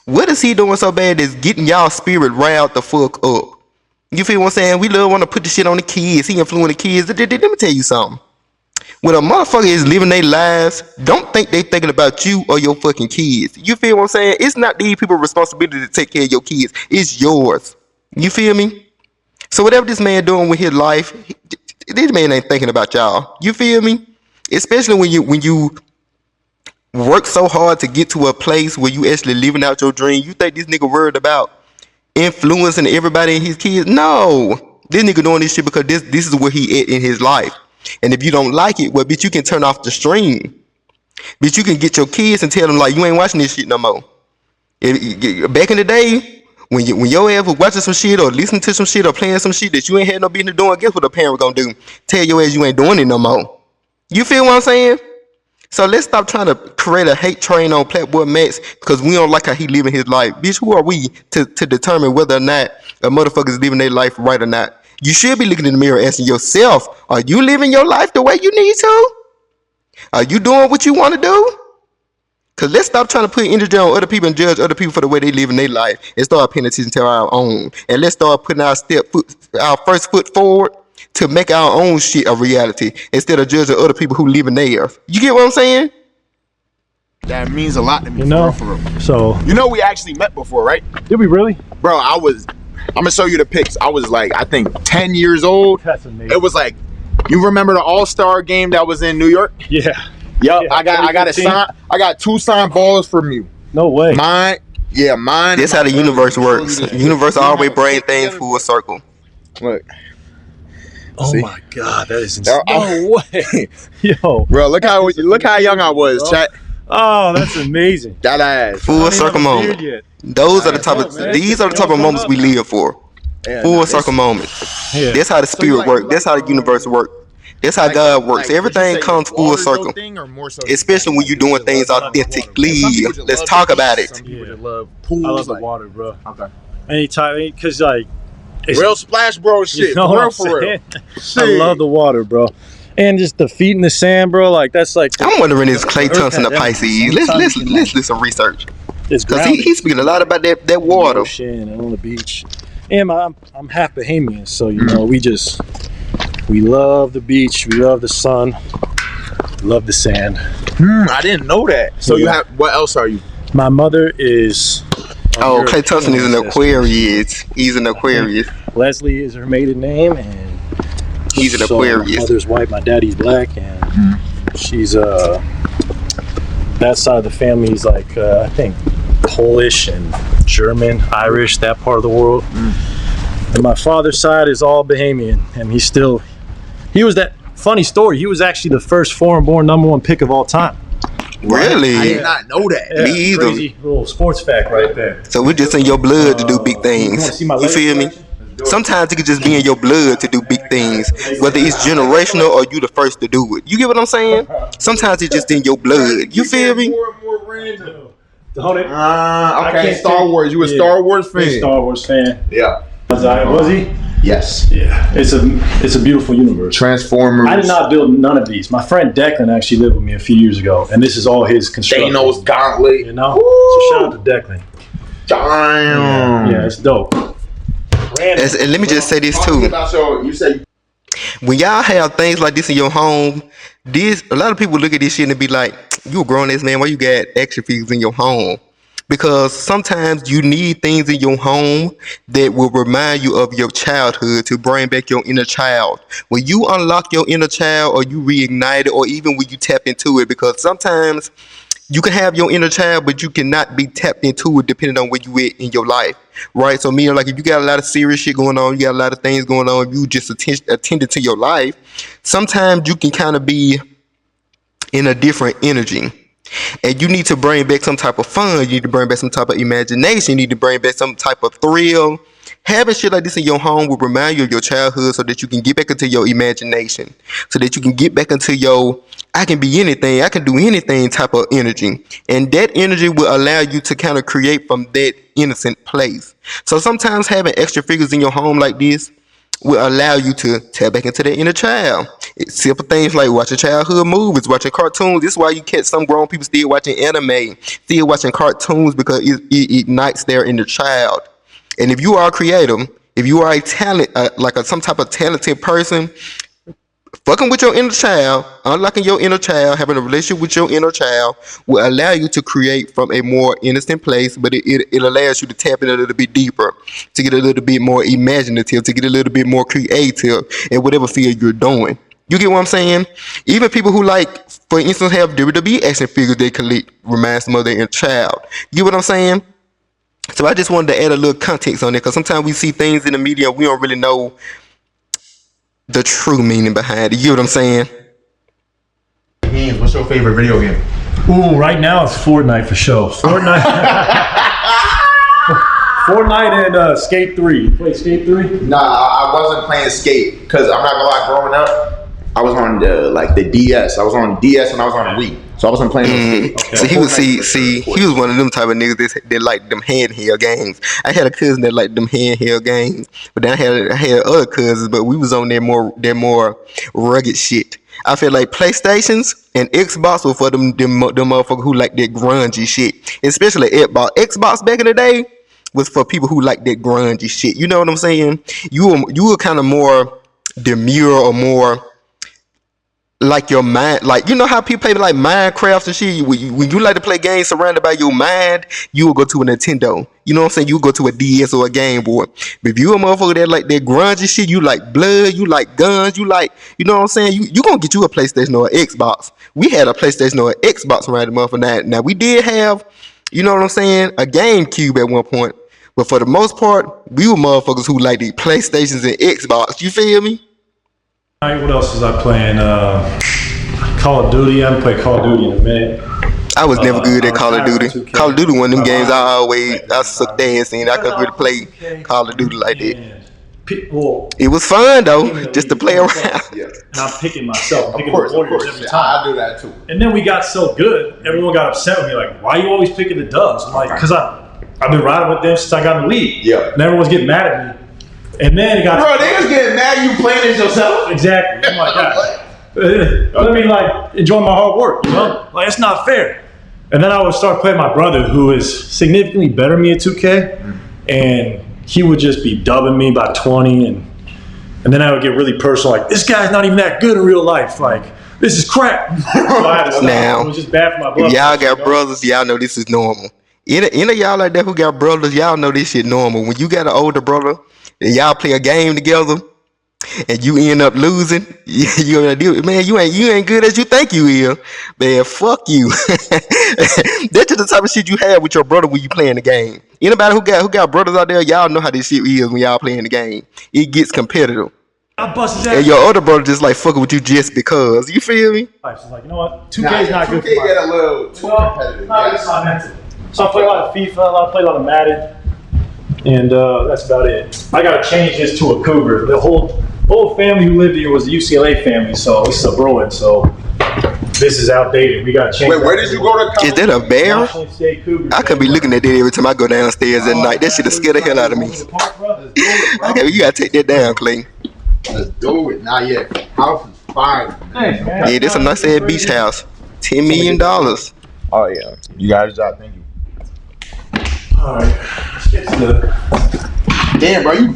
Speaker 1: What is he doing so bad that's getting y'all spirit riled the fuck up? You feel what I'm saying? We love want to put the shit on the kids. He influencing the kids. Let me tell you something. When a motherfucker is living their lives, don't think they thinking about you or your fucking kids. You feel what I'm saying? It's not these people's responsibility to take care of your kids. It's yours. You feel me? So whatever this man doing with his life, this man ain't thinking about y'all. You feel me? Especially when you work so hard to get to a place where you actually living out your dream. You think this nigga worried about influencing everybody and his kids? No. This nigga doing this shit because this is where he at in his life. And if you don't like it, well, bitch, you can turn off the stream. Bitch, you can get your kids and tell them, like, you ain't watching this shit no more. Back in the day, when your ass was watching some shit or listening to some shit or playing some shit that you ain't had no business doing, guess what a parent gonna do? Tell your ass you ain't doing it no more. You feel what I'm saying? So let's stop trying to create a hate train on PlaqueBoyMax because we don't like how he living his life. Bitch, who are we to determine whether or not a motherfucker is living their life right or not? You should be looking in the mirror asking yourself, are you living your life the way you need to? Are you doing what you want to do? Cause let's stop trying to put energy on other people and judge other people for the way they live in their life, and start paying attention to our own. And let's start putting our first foot forward to make our own shit a reality instead of judging other people who live in theirs. You get what I'm saying?
Speaker 3: That means a lot to me.
Speaker 2: You know,
Speaker 3: for real.
Speaker 2: So
Speaker 3: You know we actually met before, right?
Speaker 2: did we really?
Speaker 3: Bro, I'm gonna show you the pics. I was like, I think 10 years old.
Speaker 2: That's amazing.
Speaker 3: It was like, you remember the All-Star game that was in New York?
Speaker 2: Yeah.
Speaker 3: Yup,
Speaker 2: Yeah,
Speaker 3: I got a
Speaker 2: 2015.
Speaker 3: sign. I got 2 signed balls from you.
Speaker 2: No way.
Speaker 3: Mine.
Speaker 1: That's how the universe works. The universe always brings things full circle.
Speaker 3: Look.
Speaker 2: Oh
Speaker 3: See?
Speaker 2: my God, that is insane.
Speaker 3: No
Speaker 2: way. Yo.
Speaker 3: Bro, look how young I was, chat.
Speaker 2: Oh, that's amazing.
Speaker 3: That ass.
Speaker 1: Full circle moment. These are the type of moments we live for.
Speaker 3: Yeah,
Speaker 1: Full circle moments.
Speaker 2: Yeah.
Speaker 1: That's how the spirit works. That's how the universe works. That's how God works. Everything comes full circle. Especially when you're doing things authentically. Let's talk about it.
Speaker 3: Some people just love pools.
Speaker 2: I love the water, bro. Okay. Anytime, because like it's
Speaker 3: Real splash bro shit.
Speaker 2: You know what I'm
Speaker 3: For real.
Speaker 2: saying? I love the water, bro. And just the feet in the sand, bro. Like that's like.
Speaker 1: I'm wondering is Klay Thompson a Pisces? Let's do some research.
Speaker 2: It's
Speaker 1: Because he's speaking a lot about that water.
Speaker 2: Ocean and on the beach. And I'm half Bahamian, so you know we love the beach, we love the sun, we love the sand.
Speaker 3: I didn't know that. So you have, what else are you?
Speaker 2: My mother is.
Speaker 1: Oh, Klay Thompson is an Aquarius. He's an Aquarius.
Speaker 2: Leslie is her maiden name, and
Speaker 1: He's an
Speaker 2: so
Speaker 1: Aquarius.
Speaker 2: My mother's white, my daddy's black, and she's that side of the family is like I think Polish and German, Irish, that part of the world. And my father's side is all Bahamian, and he was that funny story. He was actually the first foreign-born #1 pick of all time.
Speaker 1: Really?
Speaker 3: I did not know that.
Speaker 2: Yeah,
Speaker 1: Me either.
Speaker 2: Crazy little sports fact right there.
Speaker 1: So we're just in your blood to do big things.
Speaker 2: wanna see my
Speaker 1: You feel me?
Speaker 2: latest
Speaker 1: Sometimes it could just be in your blood to do big things, whether it's generational or you the first to do it. You get what I'm saying? Sometimes it's just in your blood. You feel me?
Speaker 3: More and more random.
Speaker 2: Don't it?
Speaker 3: Okay, Star Wars. You a Star Wars fan?
Speaker 2: Big Star Wars fan.
Speaker 3: Yeah.
Speaker 2: Was he?
Speaker 3: Yes.
Speaker 2: Yeah. It's a beautiful universe.
Speaker 3: Transformers.
Speaker 2: I did not build none of these. My friend Declan actually lived with me a few years ago, and this is all his construction.
Speaker 3: Thanos Gauntlet.
Speaker 2: You know? So shout out to Declan.
Speaker 3: Damn.
Speaker 2: Yeah, it's dope.
Speaker 1: And let me just say this too.
Speaker 3: You say
Speaker 1: When y'all have things like this in your home, a lot of people look at this shit and be like, you a grown ass man, why you got action figures in your home? Because sometimes you need things in your home that will remind you of your childhood, to bring back your inner child. When you unlock your inner child, or you reignite it, or even when you tap into it, because sometimes you can have your inner child, but you cannot be tapped into it depending on where you at in your life, right? So meaning, like, if you got a lot of serious shit going on, you got a lot of things going on, you just attended to your life, sometimes you can kind of be in a different energy. And you need to bring back some type of fun. You need to bring back some type of imagination. You need to bring back some type of thrill. Having shit like this in your home will remind you of your childhood, so that you can get back into your imagination, so that you can get back into your I can be anything, I can do anything type of energy. And that energy will allow you to kind of create from that innocent place. So sometimes having extra figures in your home like this will allow you to tap back into that inner child. It's simple things like watching childhood movies, watching cartoons. This is why you catch some grown people still watching anime, still watching cartoons, because it ignites their inner child. And if you are creative, if you are a talent, some type of talented person, fucking with your inner child, unlocking your inner child, having a relationship with your inner child will allow you to create from a more innocent place, but it allows you to tap in a little bit deeper, to get a little bit more imaginative, to get a little bit more creative in whatever field you're doing. You get what I'm saying? Even people who, like, for instance, have WWE action figures they collect reminds them of their inner child. You get what I'm saying? So I just wanted to add a little context on it, because sometimes we see things in the media, we don't really know the true meaning behind it. You know what I'm saying?
Speaker 3: games. What's your favorite video game?
Speaker 2: Ooh, right now it's Fortnite for sure. Fortnite and Skate 3. You play Skate 3?
Speaker 3: Nah, I wasn't playing Skate because I'm not gonna lie. Growing up, I was on the DS. I was on DS and I was on Wii, so I wasn't playing no Skate.
Speaker 1: Okay. He was one of them type of niggas that like them handheld games. I had a cousin that liked them handheld games, but then I had other cousins, but we was on their more rugged shit. I feel like PlayStations and Xbox were for them motherfuckers who like that grungy shit. Especially Xbox. Xbox back in the day was for people who like that grungy shit. You know what I'm saying? You were kind of more demure or more like your mind, like you know how people play like Minecraft and shit. When you like to play games surrounded by your mind, you will go to a Nintendo. You know what I'm saying? You go to a DS or a Game Boy. But if you a motherfucker that like that grungy shit, you like blood, you like guns, you like, you know what I'm saying? You gonna get you a PlayStation or an Xbox. We had a PlayStation or an Xbox around the motherfucker. Now we did have, you know what I'm saying, a GameCube at one point. But for the most part, we were motherfuckers who like the PlayStations and Xbox. You feel me?
Speaker 2: All right, what else was I playing? Call of Duty. I haven't played Call of Duty in a minute.
Speaker 1: I was never good at Call of Duty. Call of Duty one of them games I sucked ass in. I couldn't really play Call of Duty like that. It was fun though, just to play around.
Speaker 2: And I'm picking myself. I'm picking
Speaker 3: Of course,
Speaker 2: the Warriors every time.
Speaker 3: I do that too.
Speaker 2: And then we got so good, everyone got upset with me. Like, why are you always picking the Dubs? I'm like, because I've been riding with them since I got in the league.
Speaker 3: Yeah.
Speaker 2: And everyone's getting mad at me. And then it got.
Speaker 3: Bro, they was getting mad you playing this yourself.
Speaker 2: Exactly. I'm like, God, let me like enjoy my hard work. You know, like it's not fair. And then I would start playing my brother, who is significantly better than me at 2K, and he would just be dubbing me by 20, and then I would get really personal, like this guy's not even that good in real life. Like this is crap. So I had to stop.
Speaker 1: Now,
Speaker 2: it was just bad for my brother.
Speaker 1: If y'all got brothers, y'all know this is normal. Any of y'all like that who got brothers, y'all know this shit normal. When you got an older brother and y'all play a game together and you end up losing, you gonna do it, man. You ain't good as you think you is, man. Fuck you. That's just the type of shit you have with your brother when you playing the game. Anybody who got brothers out there, y'all know how this shit is when y'all playing the game. It gets competitive.
Speaker 2: I busted that.
Speaker 1: And your older brother just like fucking with you just because. You feel me?
Speaker 2: So like, you know what? 2K is not good for
Speaker 3: 2K
Speaker 2: my
Speaker 3: get a little too competitive.
Speaker 2: not good for my mental. So I play a lot of FIFA, I play a lot of Madden, and that's about it. I gotta change this to a Cougar. The whole family who lived here was the UCLA family, so this is a Bruin, so this is outdated. We gotta change.
Speaker 3: Wait, where did you go to college?
Speaker 1: Is that a bear?
Speaker 2: Washington State Cougars.
Speaker 1: I could be looking at that every time I go downstairs at night. That shit'll scare the hell out of me. Okay, you gotta take that down, Clay.
Speaker 3: Let's do it. Not yet. House is fine.
Speaker 2: Thanks, man.
Speaker 1: Yeah, this a nice ass beach house. $10 million.
Speaker 3: Oh yeah. You got a job. Thank you.
Speaker 2: All right, let's get to the.
Speaker 3: Damn, bro, you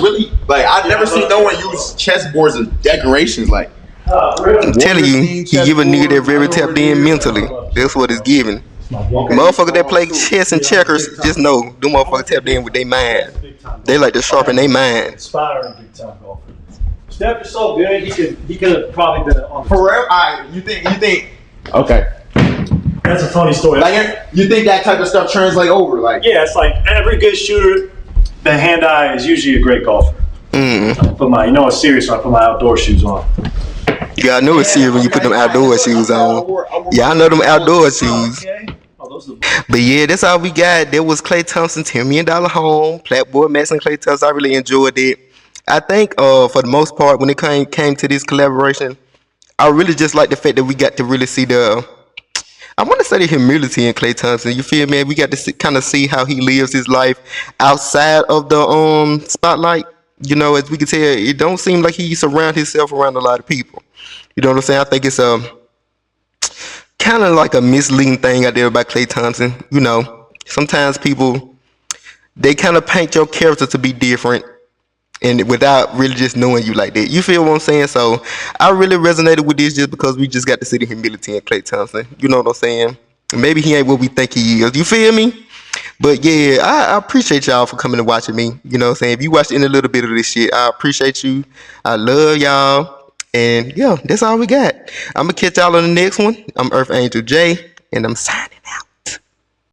Speaker 3: really like I've never seen no one use chessboards as decorations. Like
Speaker 1: I'm telling you, he give a nigga that very tapped in mentally. That's what it's giving. Motherfucker that play chess and checkers, just know them motherfuckers tapped in with their mind. They like to sharpen their mind.
Speaker 2: Inspiring big time golfer. Steph is so good. He could have probably been on.
Speaker 3: for real. Alright, you think? Okay.
Speaker 2: That's a funny story.
Speaker 3: Like you think that type of stuff translate over? Like
Speaker 2: Yeah, it's like every good shooter, the hand-eye is usually a great golfer. I put my, it's serious when I put my outdoor shoes on.
Speaker 1: Yeah, I know it's serious when you put them outdoor shoes on. Yeah, I know them outdoor shoes. But yeah, that's all we got. There was Klay Thompson, $10 million home. PlaqueBoyMax and Klay Thompson. I really enjoyed it. I think for the most part, when it came to this collaboration, I really just like the fact that we got to really see I want to say the humility in Klay Thompson. You feel me? We got to kind of see how he lives his life outside of the spotlight. You know, as we can tell, it don't seem like he surrounds himself around a lot of people. You know what I'm saying? I think it's kind of like a misleading thing out there about Klay Thompson. You know, sometimes people, they kind of paint your character to be different and without really just knowing you like that. You feel what I'm saying? So I really resonated with this just because we just got to see the humility in Klay Thompson. You know what I'm saying? Maybe he ain't what we think he is. You feel me? But yeah, I appreciate y'all for coming and watching me. You know what I'm saying? If you watched any little bit of this shit, I appreciate you. I love y'all. And yeah, that's all we got. I'm going to catch y'all on the next one. I'm Earth Angel J, and I'm signing.